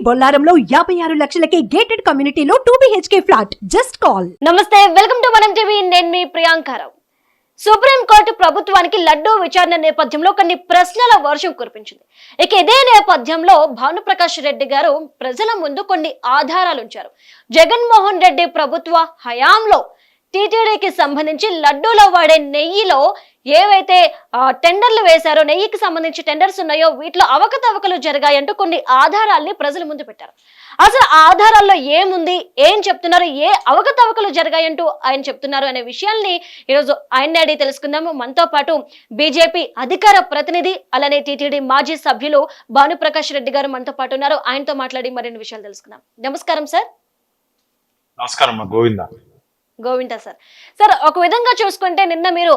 బొల్లారంలో 56 లక్షలకే gated కమ్యూనిటీలో 2 BHK flat. Just call. నమస్తే, welcome to మనం టీవీ. నేను మీ ప్రియాంకారావు. సుప్రీంకోర్టు ప్రభుత్వానికి లడ్డూ విచారణ నేపథ్యంలో కొన్ని ప్రశ్నల వర్షం కురిపించింది. ఇక ఇదే నేపథ్యంలో భానుప్రకాష్ రెడ్డి గారు ప్రజల ముందు కొన్ని ఆధారాలు ఉంచారు. జగన్మోహన్ రెడ్డి ప్రభుత్వ హయాంలో టీటీడీకి సంబంధించి లడ్డూలో వాడే నెయ్యిలో ఏవైతే టెండర్లు వేశారో, నెయ్యికి సంబంధించి టెండర్స్ ఉన్నాయో వీటిలో అవకతవకలు జరిగాయంటూ కొన్ని ఆధారాల్ని ప్రజల ముందు పెట్టారు. అసలు ఆ ఆధారాల్లో ఏముంది, ఏం చెప్తున్నారు, ఏ అవకతవకలు జరిగాయంటూ ఆయన చెప్తున్నారు అనే విషయాల్ని ఈరోజు ఆయన్ని అడిగి తెలుసుకుందాము. మనతో పాటు బీజేపీ అధికార ప్రతినిధి అలానే టీటీడీ మాజీ సభ్యులు భానుప్రకాష్ రెడ్డి గారు మనతో పాటు ఉన్నారు. ఆయనతో మాట్లాడి మరిన్ని విషయాలు తెలుసుకుందాం. నమస్కారం సార్. నమస్కారం గోవిందా సార్, ఒక విధంగా చూసుకుంటే నిన్న మీరు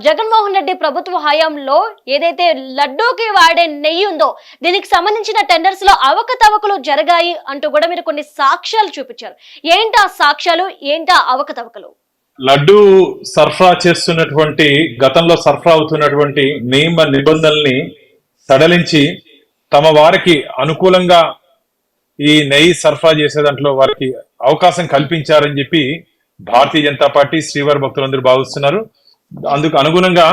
జగన్మోహన్ రెడ్డి ప్రభుత్వ హయాంలో ఏదైతే లడ్డూకి వాడే నెయ్యి ఉందో దీనికి సంబంధించిన టెండర్స్ లో అవకతవకలు జరిగాయి అంటూ కూడా మీరు కొన్ని సాక్ష్యాలు చూపించారు. ఏంటి ఆ సాక్ష్యాలు, ఏంటి ఆ అవకతవకలు? లడ్డు సరఫరా చేస్తున్నటువంటి, గతంలో సరఫరా అవుతున్నటువంటి నియమ నిబంధనల్ని సడలించి తమ వారికి అనుకూలంగా ఈ నెయ్యి సరఫరా చేసే దాంట్లో వారికి అవకాశం కల్పించారని చెప్పి భారతీయ జనతా పార్టీ, శ్రీవారి భక్తులందరూ భావిస్తున్నారు. అందుకు అనుగుణంగా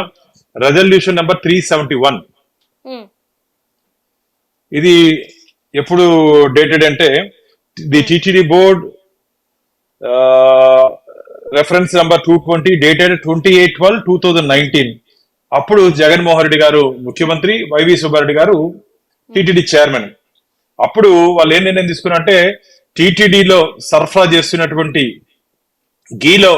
రెజల్యూషన్ నెంబర్ 371 ఇది ఎప్పుడు డేటెడ్ అంటే the TTD board reference number 220 dated 28/12/2019. అప్పుడు జగన్మోహన్ రెడ్డి గారు ముఖ్యమంత్రి, వైవి సుబ్బారెడ్డి గారు టీటీడీ చైర్మన్. అప్పుడు వాళ్ళు ఏం నిర్ణయం తీసుకున్నారంటే టీటీడీలో సరఫరా చేస్తున్నటువంటి గీలో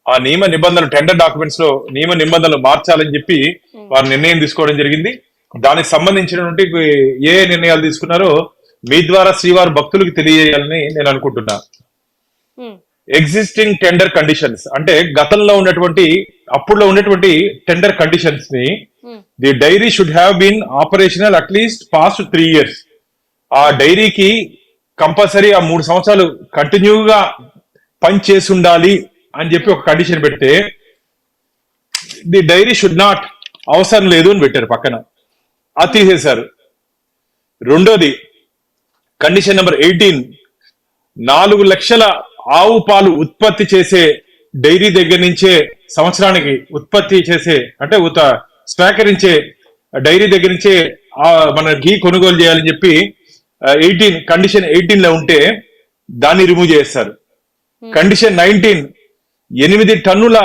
ఆ నియమ నిబంధనలు, టెండర్ డాక్యుమెంట్స్ లో నియమ నిబంధనలు మార్చాలని చెప్పి వారు నిర్ణయం తీసుకోవడం జరిగింది. దానికి సంబంధించినటువంటి ఏ నిర్ణయాలు తీసుకున్నారో మీ ద్వారా శ్రీవారి భక్తులకు తెలియజేయాలని నేను అనుకుంటున్నా. ఎగ్జిస్టింగ్ టెండర్ కండిషన్స్ అంటే గతంలో ఉన్నటువంటి, అప్పుడులో ఉన్నటువంటి టెండర్ కండిషన్స్ ని the dairy should have been operational at least past 3 years. ఆ డైరీకి కంపల్సరీ ఆ 3 సంవత్సరాలు కంటిన్యూగా పని చేసి ఉండాలి అని చెప్పి ఒక కండిషన్ పెడితే ది డైరీ షుడ్ నాట్, అవసరం లేదు అని పెట్టారు పక్కన, అది తీసేశారు. రెండోది కండిషన్ నెంబర్ 18, 4 లక్షల ఆవు పాలు ఉత్పత్తి చేసే డైరీ దగ్గర నుంచే సంవత్సరానికి ఉత్పత్తి చేసే అంటే స్వీకరించే డైరీ దగ్గర నుంచే మన ఘీ కొనుగోలు చేయాలని చెప్పి కండిషన్ 18 లో ఉంటే దాన్ని రిమూవ్ చేస్తారు. కండిషన్ 19, 8 టన్నుల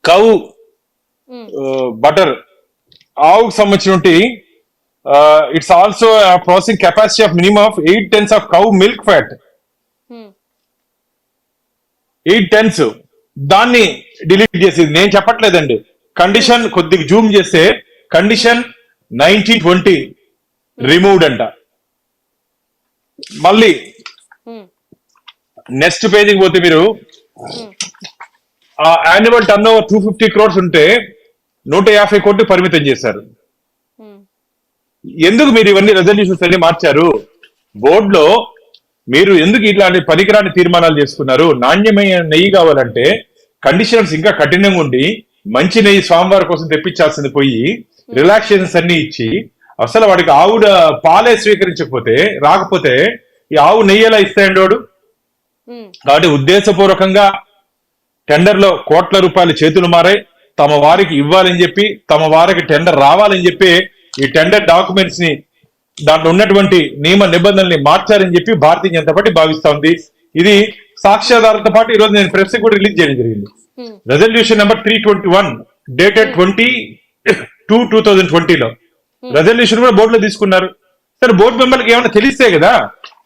కౌ బటర్, ఆవుకు సంబంధించినటువంటి it's also processing capacity of minimum of 8 tons of cow milk fat, 8 tons, దాన్ని డిలీట్ చేసేది. నేను చెప్పట్లేదండి, కండిషన్ కొద్దిగా జూమ్ చేస్తే కండిషన్ 1920 రిమూవ్డ్ అంట. మళ్ళీ నెక్స్ట్ పేజీకి పోతే మీరు ఆ యాన్యువల్ టర్న్ ఓవర్ 250 crores ఉంటే 150 కోట్లు పరిమితం చేశారు. ఎందుకు మీరు ఇవన్నీ రెజల్యూషన్స్ అన్ని మార్చారు? బోర్డులో మీరు ఎందుకు ఇట్లాంటి పనికిరాని తీర్మానాలు చేసుకున్నారు? నాణ్యమైన నెయ్యి కావాలంటే కండిషన్స్ ఇంకా కఠినంగా ఉండి మంచి నెయ్యి స్వామివారి కోసం తెప్పించాల్సింది పోయి రిలాక్సేషన్స్ అన్ని ఇచ్చి అసలు వాడికి ఆవుడ పాలే స్వీకరించకపోతే, రాకపోతే ఈ ఆవు నెయ్యి ఎలా ఇస్తాయండి వాడు? కాబట్టి ఉద్దేశపూర్వకంగా టెండర్ లో కోట్ల రూపాయల చేతులు మారాయి. తమ వారికి ఇవ్వాలని చెప్పి, తమ వారికి టెండర్ రావాలని చెప్పి ఈ టెండర్ డాక్యుమెంట్స్ ని, దాంట్లో ఉన్నటువంటి నియమ నిబంధనల్ని మార్చారని చెప్పి భారతీయ జనతా పార్టీ భావిస్తా ఉంది. ఇది సాక్ష్యాధారంతో పాటు ఈరోజు నేను ప్రెస్ కూడా రిలీజ్ చేయడం జరిగింది. రెజల్యూషన్ నెంబర్ 321 డేటెడ్ 20/2/2020 రెజల్యూషన్ కూడా బోర్డులో తీసుకున్నారు. సరే, బోర్డు మెంబర్కి ఏమైనా తెలిస్తే కదా,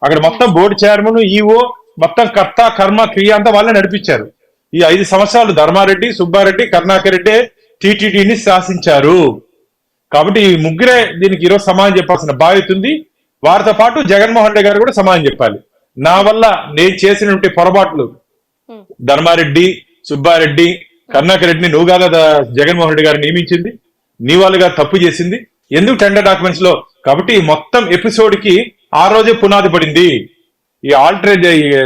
అక్కడ మొత్తం బోర్డు చైర్మన్, ఈఓ, మొత్తం కర్త కర్మ క్రియ అంతా వాళ్ళే నడిపించారు. ఈ 5 సంవత్సరాలు ధర్మారెడ్డి, సుబ్బారెడ్డి, కరుణాకర్ రెడ్డి టీటీడీని శాసించారు. కాబట్టి ఈ ముగ్గురే దీనికి ఈరోజు సమాధానం చెప్పాల్సిన బాధ్యత ఉంది. వారితో పాటు జగన్మోహన్ రెడ్డి గారు కూడా సమాధానం చెప్పాలి. నా వల్ల నేను చేసినటువంటి పొరపాట్లు, ధర్మారెడ్డి, సుబ్బారెడ్డి, కరుణాకర్ రెడ్డిని నువ్వు కాదా జగన్మోహన్ రెడ్డి గారు నియమించింది, నీ వాళ్ళుగా తప్పు చేసింది, ఎందుకు టెండర్ డాక్యుమెంట్స్ లో? కాబట్టి మొత్తం ఎపిసోడ్ కి ఆ రోజే పునాది పడింది. ఈ ఆల్టరేట్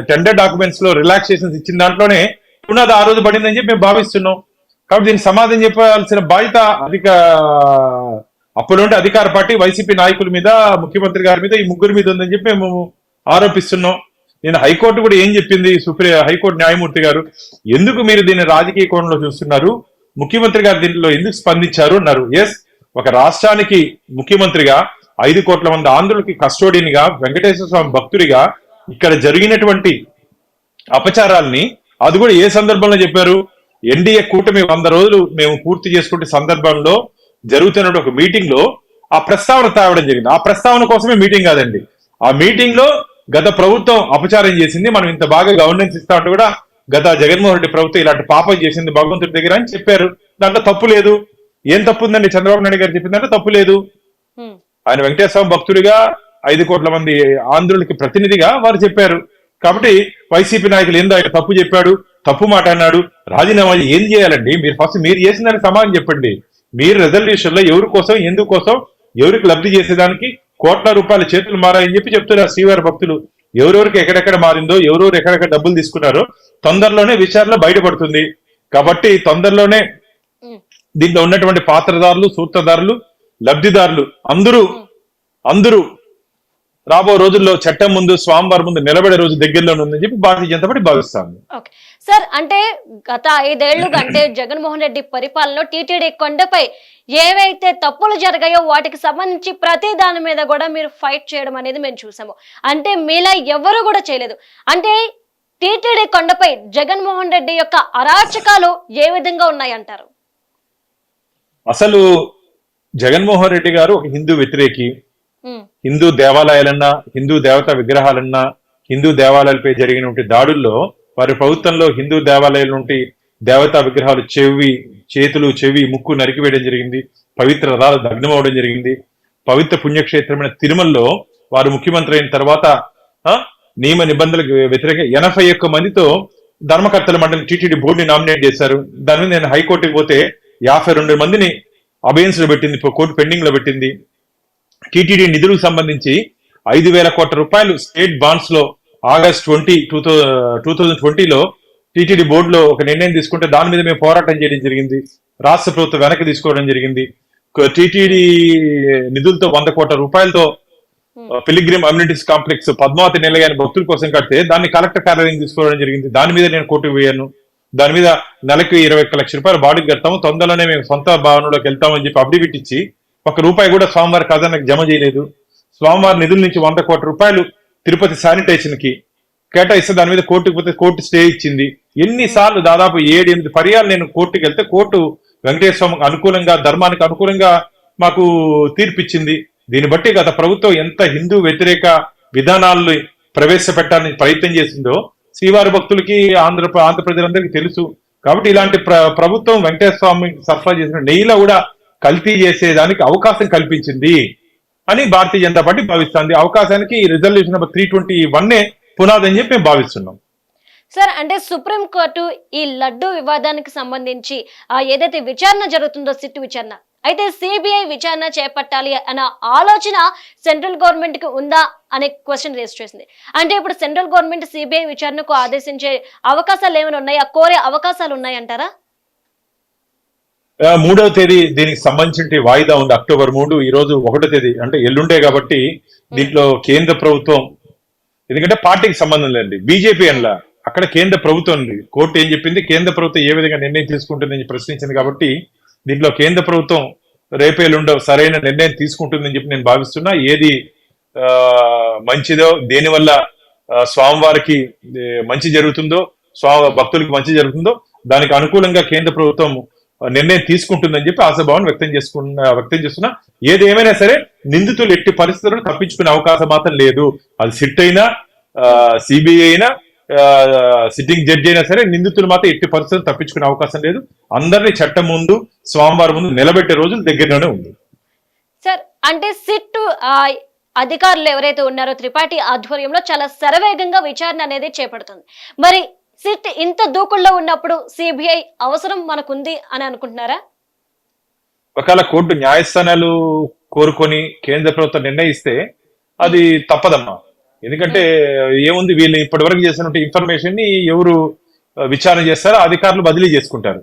టెండర్ డాక్యుమెంట్స్ లో రిలాక్సేషన్స్ ఇచ్చిన దాంట్లోనే పునాది ఆ రోజు పడిందని చెప్పి మేము భావిస్తున్నాం. కాబట్టి దీనికి సమాధానం చెప్పాల్సిన బాధ్యత అప్పుడు అధికార పార్టీ వైసీపీ నాయకుల మీద, ముఖ్యమంత్రి గారి మీద, ఈ ముగ్గురు మీద ఉందని చెప్పి మేము ఆరోపిస్తున్నాం. నేను హైకోర్టు కూడా ఏం చెప్పింది, హైకోర్టు న్యాయమూర్తి గారు, ఎందుకు మీరు దీన్ని రాజకీయ కోణంలో చూస్తున్నారు, ముఖ్యమంత్రి గారు దీంట్లో ఎందుకు స్పందించారు అన్నారు. ఎస్, ఒక రాష్ట్రానికి ముఖ్యమంత్రిగా 5 కోట్ల మంది ఆంధ్రులకి కస్టోడియన్ గా, వెంకటేశ్వర స్వామి భక్తుడిగా ఇక్కడ జరిగినటువంటి అపచారాల్ని అది కూడా ఏ సందర్భంలో చెప్పారు, ఎన్డీఏ కూటమి 100 రోజులు మేము పూర్తి చేసుకుంటే సందర్భంలో జరుగుతున్న ఒక మీటింగ్ లో ఆ ప్రస్తావన తేవడం జరిగింది. ఆ ప్రస్తావన కోసమే మీటింగ్ కాదండి, ఆ మీటింగ్ లో గత ప్రభుత్వం అపచారం చేసింది, మనం ఇంత బాగా గవర్నెన్స్ ఇస్తా ఉంటే కూడా గత జగన్మోహన్ రెడ్డి ప్రభుత్వం ఇలాంటి పాపం చేసింది భగవంతుడి దగ్గర అని చెప్పారు. దాంట్లో తప్పు లేదు. ఏం తప్పు ఉందండి, చంద్రబాబు నాయుడు గారు చెప్పిందంటే తప్పు లేదు. ఆయన వెంకటేశ్వర స్వామి భక్తుడిగా 5 కోట్ల మంది ఆంధ్రులకి ప్రతినిధిగా వారు చెప్పారు. కాబట్టి వైసీపీ నాయకులు ఏందో ఆయన తప్పు చెప్పాడు, తప్పు మాట అన్నాడు, రాజీనామా ఏం చేయాలండి? మీరు ఫస్ట్ మీరు చేసిన దానికి సమాధానం చెప్పండి. మీరు రెజల్యూషన్ లో ఎవరి కోసం, ఎందుకోసం, ఎవరికి లబ్ధి చేసేదానికి కోట్ల రూపాయల చేతులు మారాయని చెప్పి చెప్తున్నారు శ్రీవారి భక్తులు. ఎవరెవరికి ఎక్కడెక్కడ మారిందో, ఎవరెవరు ఎక్కడెక్కడ డబ్బులు తీసుకున్నారో తొందరలోనే విచారణ బయటపడుతుంది. కాబట్టి తొందరలోనే దీంట్లో ఉన్నటువంటి పాత్రదారులు, సూత్రధారులు, లబ్ధిదారులు అందరూ రాబో రోజుల్లో చట్టం ముందు, స్వామివారి ముందు నిలబడే రోజు దగ్గరలోనే ఉందని చెప్పి భారతీయ జనతా పార్టీ భావిస్తాను. సార్, అంటే గత 5 ఏళ్లుగా అంటే జగన్మోహన్ రెడ్డి పరిపాలనలో టీటీడీ కొండపై ఏవైతే తప్పులు జరిగాయో వాటికి సంబంధించి ప్రతి దాని మీద కూడా మీరు ఫైట్ చేయడం అనేది మేము చూసాము. అంటే మీలా ఎవరు కూడా చేయలేదు. అంటే టీటీడీ కొండపై జగన్మోహన్ రెడ్డి యొక్క అరాచకాలు ఏ విధంగా ఉన్నాయంటారు? అసలు జగన్మోహన్ రెడ్డి గారు ఒక హిందూ వ్యతిరేకి. హిందూ దేవాలయాలన్నా, హిందూ దేవతా విగ్రహాలన్నా, హిందూ దేవాలయాలపై జరిగినటువంటి దాడుల్లో వారి ప్రభుత్వంలో హిందూ దేవాలయాల నుండి దేవతా విగ్రహాలు చేతులు, చెవి, ముక్కు నరికివేయడం జరిగింది. పవిత్ర రథాలు దగ్ధం అవడం జరిగింది. పవిత్ర పుణ్యక్షేత్రమైన తిరుమలలో వారు ముఖ్యమంత్రి అయిన తర్వాత నియమ నిబంధనలకు వ్యతిరేకంగా 81 మందితో ధర్మకర్తల మండలి టీటీడీ బోర్డుని నామినేట్ చేశారు. దాని మీద నేను హైకోర్టుకి పోతే 52 మందిని అబెయన్స్ లో పెట్టింది, కోర్టు పెండింగ్ లో పెట్టింది. టీటీడీ నిధులకు సంబంధించి 5,000 కోట్ల రూపాయలు స్టేట్ బాండ్స్ లో ఆగస్ట్ 2020లో టీటీడీ బోర్డులో ఒక నిర్ణయం తీసుకుంటే దాని మీద మేము పోరాటం చేయడం జరిగింది. రాష్ట్ర ప్రభుత్వం వెనక్కి తీసుకోవడం జరిగింది. టీటీడీ నిధులతో 100 కోట్ల రూపాయలతో పిలిగ్రిమ్ అమ్యూనిటీస్ కాంప్లెక్స్ పద్మావతి నిలయాన్ని భక్తుల కోసం కడితే దాన్ని కలెక్టర్ కార్యాలయం తీసుకోవడం జరిగింది. దాని మీద నేను కోర్టుకు పోయాను. దాని మీద నెలకు 21 లక్షల రూపాయలు బాడీకి కడతాము, తొందరలోనే మేము సొంత భవనంలోకి వెళ్తామని చెప్పి అఫిడవిట్ ఇచ్చి 1 రూపాయి కూడా స్వామివారి ఖజానాకి జమ చేయలేదు. స్వామివారి నిధుల నుంచి 100 కోట్ల రూపాయలు తిరుపతి శానిటేషన్ కి కేటాయిస్తే దాని మీద కోర్టుకు పోతే కోర్టు స్టే ఇచ్చింది. ఎన్నిసార్లు, దాదాపు 7-8 పర్యాలు నేను కోర్టుకు వెళ్తే కోర్టు వెంకటేశ్వర స్వామికి అనుకూలంగా, ధర్మానికి అనుకూలంగా మాకు తీర్పిచ్చింది. దీన్ని బట్టి గత ప్రభుత్వం ఎంత హిందూ వ్యతిరేక విధానాలను ప్రవేశపెట్టాలని ప్రయత్నం చేసిందో శ్రీవారి భక్తులకి, ఆంధ్ర ప్రజలందరికీ తెలుసు. కాబట్టి ఇలాంటి ప్రభుత్వం వెంకటేశ్వర స్వామి సరఫరా చేసిన నెయ్యిలో కూడా కల్తీ చేసేదానికి అవకాశం కల్పించింది అని భారతీయ జనతా పార్టీ భావిస్తుంది. అవకాశానికి రిజల్యూషన్ నెంబర్ 321 పునాదని చెప్పి మేము భావిస్తున్నాం. సార్, అంటే సుప్రీంకోర్టు ఈ లడ్డు వివాదానికి సంబంధించి ఏదైతే విచారణ జరుగుతుందో, సిట్ విచారణ, అయితే సిబిఐ విచారణ చేపట్టాలి అన్న ఆలోచన సెంట్రల్ గవర్నమెంట్ కి ఉందా అనే క్వశ్చన్ రేస్ చేసింది. అంటే ఇప్పుడు సెంట్రల్ గవర్నమెంట్ సిబిఐ విచారణకు ఆదేశించే అవకాశాలు ఏమైనా ఉన్నాయా, కోరే అవకాశాలు ఉన్నాయంటారా? 3వ తేదీ దీనికి సంబంధించి వాయిదా ఉంది. అక్టోబర్ 3, ఈ రోజు 1వ తేదీ, అంటే ఎల్లుండే. కాబట్టి దీంట్లో కేంద్ర ప్రభుత్వం, ఎందుకంటే పార్టీకి సంబంధం లేదండి, బీజేపీ అలా అక్కడ కేంద్ర ప్రభుత్వం ఉంది. కోర్టు ఏం చెప్పింది, కేంద్ర ప్రభుత్వం ఏ విధంగా నిర్ణయం తీసుకుంటుందని ప్రశ్నించింది. కాబట్టి దీంట్లో కేంద్ర ప్రభుత్వం రేపేలుండో సరైన నిర్ణయం తీసుకుంటుందని చెప్పి నేను భావిస్తున్నా. ఏది మంచిదో, దేనివల్ల స్వామివారికి మంచి జరుగుతుందో, భక్తులకి మంచి జరుగుతుందో దానికి అనుకూలంగా కేంద్ర ప్రభుత్వం నిర్ణయం తీసుకుంటుందని చెప్పి ఆశాభావాన్ని వ్యక్తం చేస్తున్నా. ఏది ఏమైనా సరే నిందితులు ఎట్టి పరిస్థితులను తప్పించుకునే అవకాశం మాత్రం లేదు. అది సిట్ అయినా, సిబిఐ అయినా, సిట్టింగ్ జడ్జి అయినా సరే నిందితులు మాత్రం ఎట్టి పరిస్థితులు తప్పించుకునే అవకాశం లేదు. అందరినీ చట్టం ముందు, స్వామివారి ముందు నిలబెట్టే రోజులు దగ్గరలోనే ఉంది. సార్, అంటే సిట్ అధికారులు ఎవరైతే ఉన్నారో త్రిపాఠి ఆధ్వర్యంలో చాలా శరవేగంగా విచారణ అనేది చేపడుతుంది. మరి సిట్ ఇంత దూకుల్లో ఉన్నప్పుడు సిబిఐ అవసరం మనకుంది అని అనుకుంటున్నారా? ఒకవేళ కోర్టు న్యాయస్థానాలు కోరుకొని కేంద్ర ప్రభుత్వం నిర్ణయిస్తే అది తప్పదమ్మా. ఎందుకంటే ఏముంది, వీళ్ళు ఇప్పటి వరకు చేసినటువంటి ఇన్ఫర్మేషన్ ని ఎవరు విచారణ చేస్తారో అధికారులు బదిలీ చేసుకుంటారు.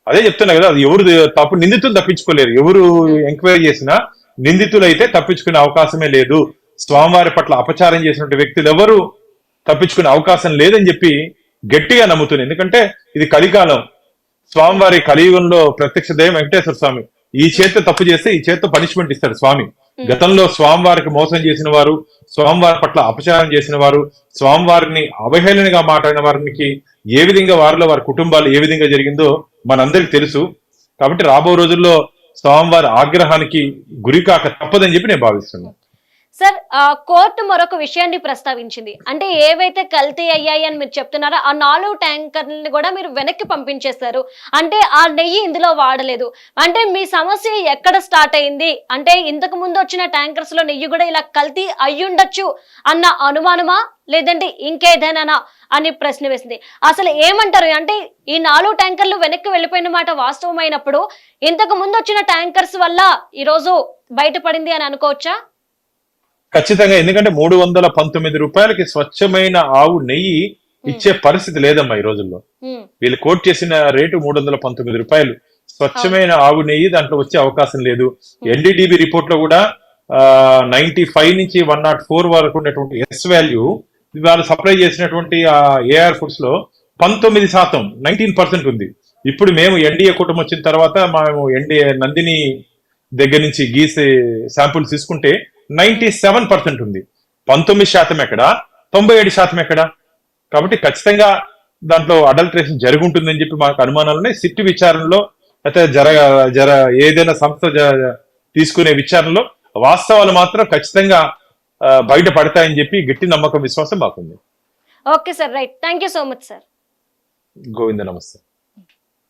అదే చెప్తున్నా కదా, అది ఎవరు తప్పు, నిందితులు తప్పించుకోలేరు. ఎవరు ఎంక్వైరీ చేసినా నిందితులైతే తప్పించుకునే అవకాశమే లేదు. స్వామివారి పట్ల అపచారం చేసినటువంటి వ్యక్తులు ఎవరు తప్పించుకునే అవకాశం లేదని చెప్పి గట్టిగా నమ్ముతుంది. ఎందుకంటే ఇది కలికాలం. స్వామివారి కలియుగంలో ప్రత్యక్ష దైవం వెంకటేశ్వర స్వామి. ఈ చేతితో తప్పు చేస్తే ఈ చేతితో పనిష్మెంట్ ఇస్తాడు స్వామి. గతంలో స్వామివారికి మోసం చేసిన వారు, స్వామివారి పట్ల అపచారం చేసిన వారు, స్వామివారిని అవహేళనగా మాట్లాడిన వారికి ఏ విధంగా వారిలో వారి కుటుంబాలు ఏ విధంగా జరిగిందో మనందరికి తెలుసు. కాబట్టి రాబో రోజుల్లో స్వామివారి ఆగ్రహానికి గురికాక తప్పదని చెప్పి నేను భావిస్తున్నాను. సార్, కోర్టు మరొక విషయాన్ని ప్రస్తావించింది. అంటే ఏవైతే కల్తీ అయ్యాయి అని మీరు చెప్తున్నారో ఆ 4 ట్యాంకర్లని కూడా మీరు వెనక్కి పంపించేస్తారు. అంటే ఆ నెయ్యి ఇందులో వాడలేదు. అంటే మీ సమస్య ఎక్కడ స్టార్ట్ అయింది? అంటే ఇంతకు ముందు వచ్చిన ట్యాంకర్స్ లో నెయ్యి కూడా ఇలా కల్తీ అయ్యుండొచ్చు అన్న అనుమానమా, లేదంటే ఇంకేదైనా అని ప్రశ్న వేసింది. అసలు ఏమంటారు? అంటే ఈ 4 ట్యాంకర్లు వెనక్కి వెళ్ళిపోయిన మాట వాస్తవమైనప్పుడు ఇంతకు ముందు వచ్చిన ట్యాంకర్స్ వల్ల ఈరోజు బయటపడింది అని అనుకోవచ్చా? ఖచ్చితంగా. ఎందుకంటే 319 రూపాయలకి స్వచ్ఛమైన ఆవు నెయ్యి ఇచ్చే పరిస్థితి లేదమ్మా ఈ రోజుల్లో. వీళ్ళు కోట్ చేసిన రేటు 319 రూపాయలు. స్వచ్ఛమైన ఆవు నెయ్యి దాంట్లో వచ్చే అవకాశం లేదు. ఎన్డీడీబీ రిపోర్ట్ లో కూడా 95 నుంచి 104 వరకు ఉన్నటువంటి ఎస్ వాల్యూ వాళ్ళు సప్లై చేసినటువంటి ఏఆర్ ఫుడ్స్ లో 19%, 19% ఉంది. ఇప్పుడు మేము ఎన్డీఏ కుటుంబం వచ్చిన తర్వాత మేము ఎన్డీఏ నందిని దగ్గర నుంచి గీసే శాంపుల్స్ తీసుకుంటే 97% ఉంది. 19% ఎక్కడ, 97% ఎక్కడ? కాబట్టి ఖచ్చితంగా దాంట్లో అడల్ట్రేషన్ జరుగుంటుందని చెప్పి మాకు అనుమానాలు ఉన్నాయి. సిట్ విచారణలో అయితే ఏదైనా సంస్థ తీసుకునే విచారణలో వాస్తవాలు మాత్రం ఖచ్చితంగా బయటపడతాయని చెప్పి గట్టి నమ్మకం, విశ్వాసం మాకుంది. Okay sir, right. Thank you so much sir. Govinda నమస్తే.